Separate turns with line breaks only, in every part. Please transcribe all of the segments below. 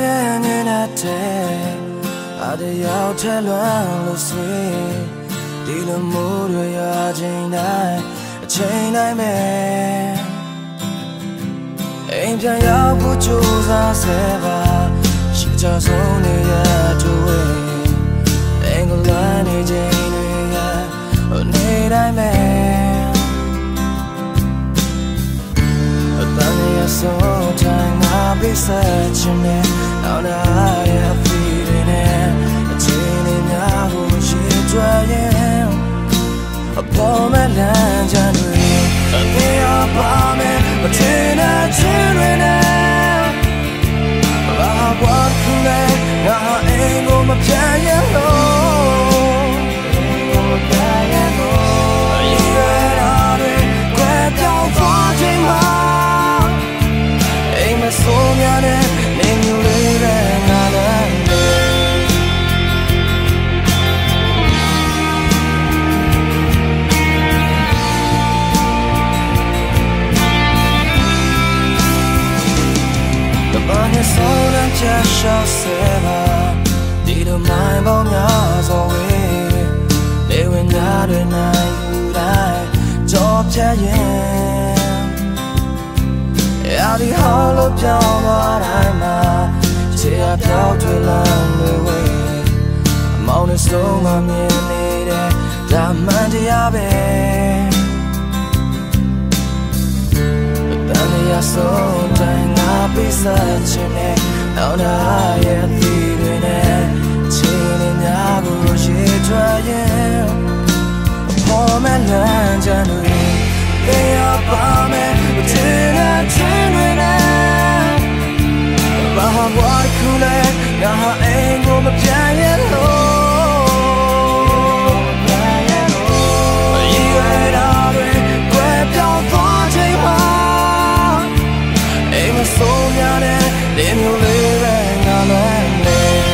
ရဲ့နေနဲ့အတယောက်ထဲလွမ်းလို့ဆွေဒီလိုမိုးတွေရချိန်တိုင်းအချိန်တိုင်းပဲအိမ်ပြန်ရောက်ဖို့ကြိုးစားစေပါရှိကြဆုံးနေရတူဝေးအင်္ဂလန်နေချိန်တွေကနေတိုင်းပဲအတန်ရဆုံးတိုင်းငါပြည့်စက်ချင်တယ်နောက်လာရဲ့အဖီတွေနဲ့အချိန်တွေများကိုရှိကြရဲ့အပေါ်မဲ့လမ်းကြတွေအမေအပါမဲ့မထင်တဲ့ချင်းတွေနဲ့ဘာဘွားခုလဲငါအိမ်ကိုမပြန်ရလို့ရေရာတွေခွဲပြောင်းသွားချိန်မှာအိမ်မဆိုးများတဲ့နေမျိုးလေးပဲငါလည်းဆိုးတဲ့ချက်ရှော့စေပါဒီလိုမိုင်းပေါင်းများစွာဝေးနေဝင်ကြတဲ့နိုင်ယူတိုင်းကြောဖြတ်ရင်ရာဒီဟောလို့ပြောင်းသွားတိုင်းမှာခြေအပြောင်းထွေလမ်းတွေဝေးအမောင်းနဲ့ဆုံးမမြင်နေတဲ့ဒါမှန်တရားပဲဆုံးတိုင်းငါပြည့်စက်ချင်တယ်နောက်လာရဲ့အသီးတွေနဲ့ချင်းတွေများကိုရေထွက်ရင်ပေါ်မဲ့လမ်းကြတွေပေရပါမယ်မထင်တဲ့ချင်းတွေနဲ့ဘာဘွားခုလဲငါအိမ်ကိုမပြန်ရလို့ရေရာတွေကွဲပြောင်းသွားချိန်မှာဆိုးများတဲ့နေမျိုးလေးပဲငါလည်းလေ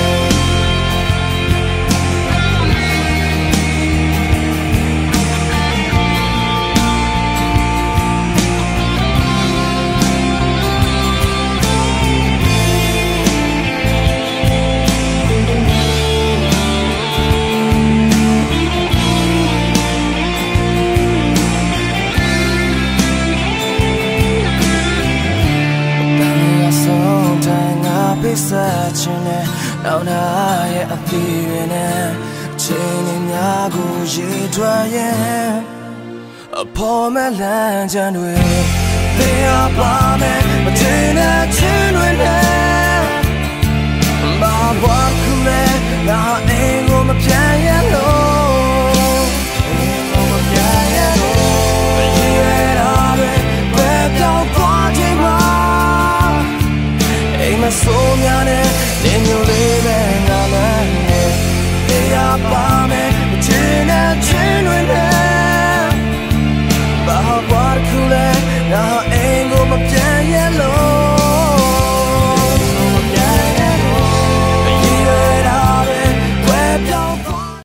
ပြည့်စက်ချင်တဲ့နောက်လာရဲ့အဖီတွေနဲ့ချိန်တွေများကိုရေထွက်ရင်အပေါ်မဲ့လမ်းကြတွေthey are